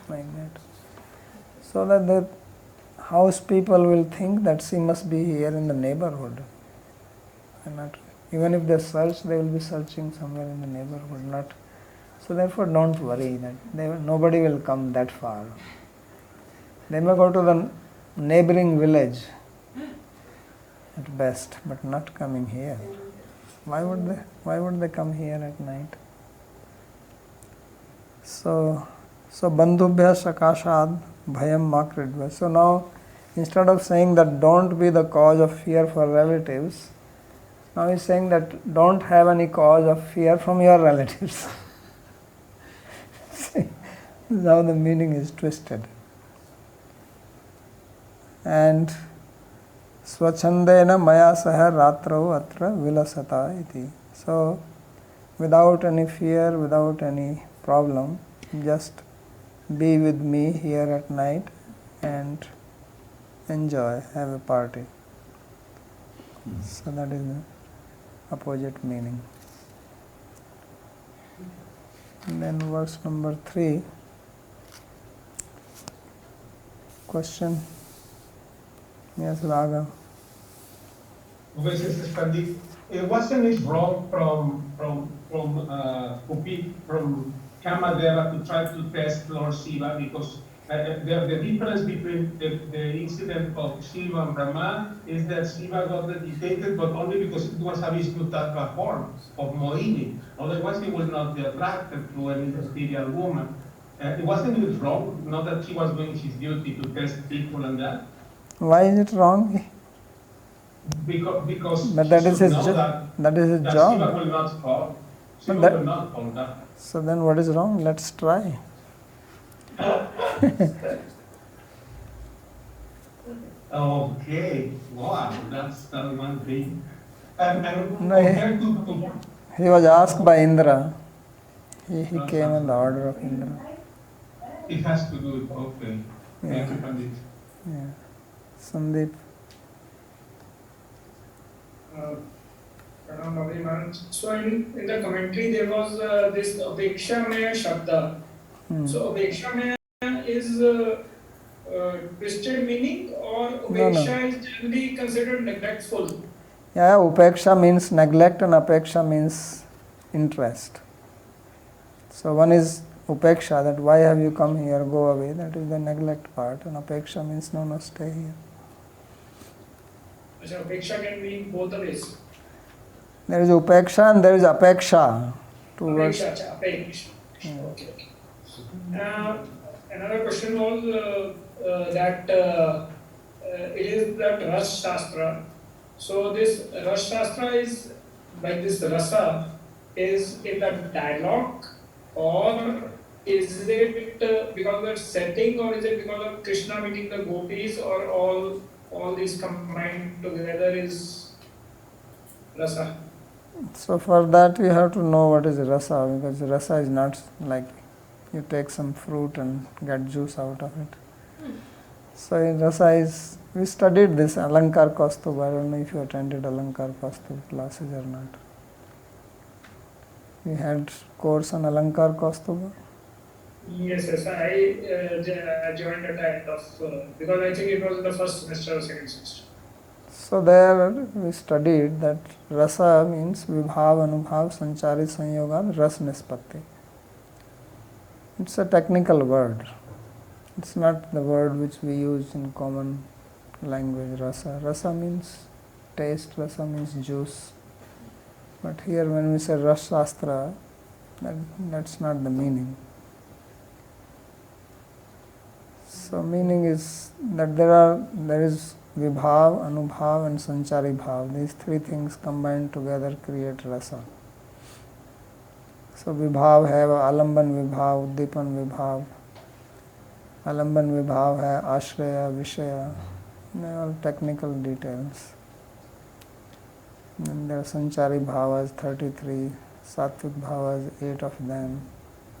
like that. So that the house people will think that she must be here in the neighborhood. And not, even if they search, they will be searching somewhere in the neighborhood, not. So therefore don't worry that nobody will come that far. They may go to the neighboring village at best, but not coming here. Why would they come here at night? So bandhubhya sakashad bhayam makridva. So now instead of saying that don't be the cause of fear for relatives, now he's saying that don't have any cause of fear from your relatives. See, this is how the meaning is twisted. And swachandena maya saha ratrau atra vilasata iti. So without any fear, without any problem, just be with me here at night and enjoy, have a party. So that is the opposite meaning. And then verse number 3. Question? Yes, Raga. Wasn't it wrong from Kamadeva to try to test Lord Shiva, because the difference between the incident of Shiva and Brahma is that Shiva got dedicated, but only because it was a Vishnu Tattva form of Mohini. Otherwise, he would not be attracted to any material woman. It wasn't wrong, not that he was doing his duty to test people and that. Why is it wrong? Because but that is his job. That is his job. Shiva will not fall. Shiva will not fall down. So then what is wrong? Let's try. Okay. Wow, that's one thing. And no, he was asked by Indra. He came in the order of Indra. It has to do with okay. Yeah. Yeah. Sandeep. So in the commentary there was this apekshamaya shabda. So apekshamaya is twisted meaning, or apeksha is generally considered neglectful? Yeah, upeksha means neglect and apeksha means interest. So one is upeksha, that why have you come here, go away, that is the neglect part, and apeksha means no, stay here. So apeksha can mean both the ways. There is upeksha and there is apeksha. Two words. Apeksha. Okay. Another question was that it is that Ras Shastra. So this Ras Shastra is like this Rasa is in the dialogue, or is it because of the setting, or is it because of Krishna meeting the gopis, or all these combined together is Rasa? So for that you have to know what is rasa, because rasa is not like you take some fruit and get juice out of it. So in rasa is, we studied this Alankar Kaustubha. I don't know if you attended Alankar Kaustubha classes or not. We had course on Alankar Kaustubha. Yes, I joined at the end of because I think it was in the first semester or second semester. So there we studied that rasa means vibhav, anubhav, sanchari, sanyogad, ras nispatti. It's a technical word. It's not the word which we use in common language, rasa. Rasa means taste, rasa means juice. But here when we say Ras Shastra, that's not the meaning. So meaning is that there is vibhav, anubhav and sanchari bhav. These three things combined together create rasa. So vibhav hai alamban vibhav, uddipan vibhav. Alamban vibhav hai ashraya, vishaya. They are all technical details. And there are sanchari bhavas 33, sattvic bhavas 8 of them.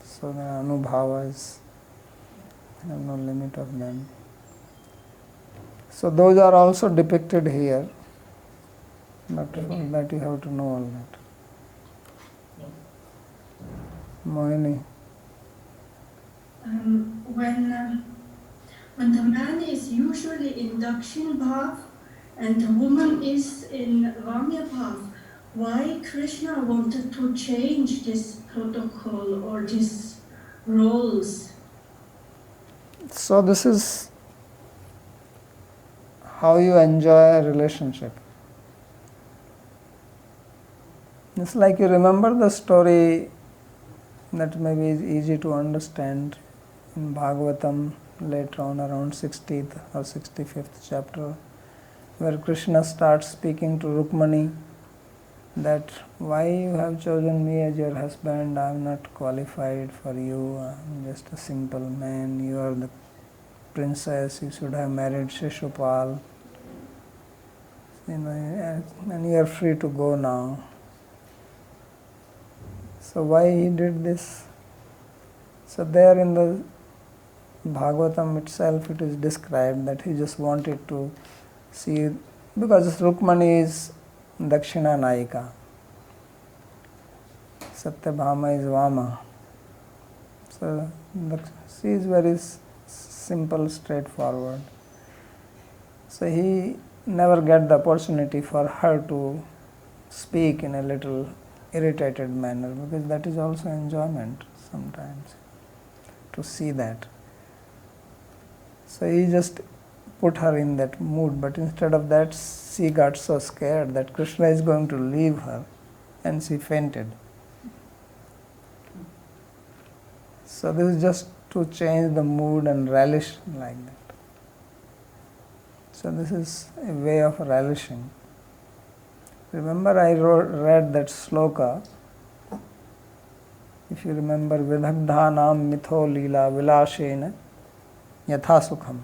So there are anubhavas, I have no limit of them. So those are also depicted here. But for that you have to know all that. Mohini. When the man is usually in Dakshin Bhav and the woman is in Vamya Bhav, why Krishna wanted to change this protocol or these roles? So this is how you enjoy a relationship. It's like you remember the story that maybe is easy to understand in Bhāgavatam later on around 60th or 65th chapter, where Krishna starts speaking to Rukmani that why you have chosen me as your husband, I am not qualified for you, I am just a simple man, you are the princess, you should have married Shishupal, and you are free to go now. So why he did this? So there in the Bhāgavatam itself it is described that he just wanted to see, because Rukmani is Dakshina Nayika, Satyabhama is Vama. So she is very simple, straightforward. So he never get the opportunity for her to speak in a little irritated manner, because that is also enjoyment sometimes, to see that. So he just put her in that mood, but instead of that she got so scared that Krishna is going to leave her and she fainted. So this is just to change the mood and relish like that. So this is a way of relishing. Remember I read that sloka, if you remember, Vidagdhanam mitho lila vilashena yatha sukham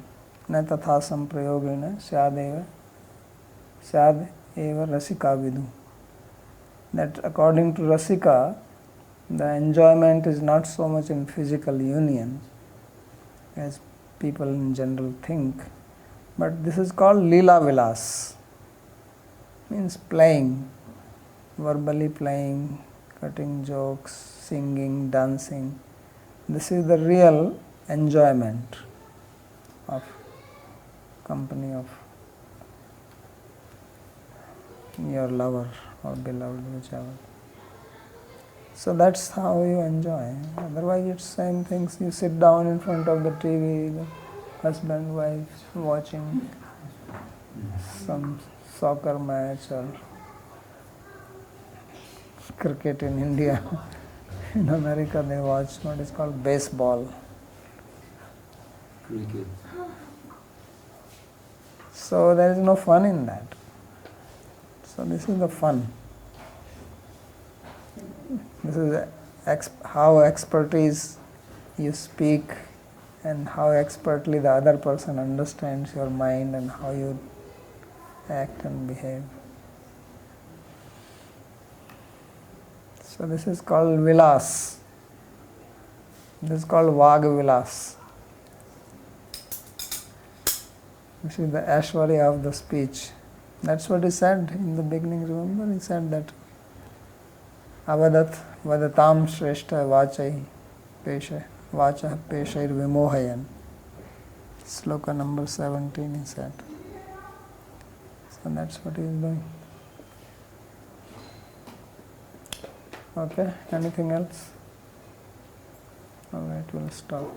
na tatha samprayogena syad eva rasika vidu. That according to Rasika, the enjoyment is not so much in physical union as people in general think, but this is called Leela Vilas. Means playing, verbally playing, cutting jokes, singing, dancing. This is the real enjoyment of company of your lover or beloved, whichever. So that's how you enjoy. Otherwise it's same things. You sit down in front of the TV, the husband, wife, watching some soccer match or cricket in India. In America they watch what is called baseball. Cricket. So there is no fun in that. So this is the fun. This is how expertise you speak and how expertly the other person understands your mind and how you act and behave. So this is called Vilas. This is called Vāga Vilas. This is the Aishwarya of the speech. That's what he said in the beginning, remember? He said that Avadat vadatam shrestha vachai pesha vacha peshair vimohayan. Sloka number 17 he said. So that's what he is doing. Okay, anything else? Alright, we'll stop.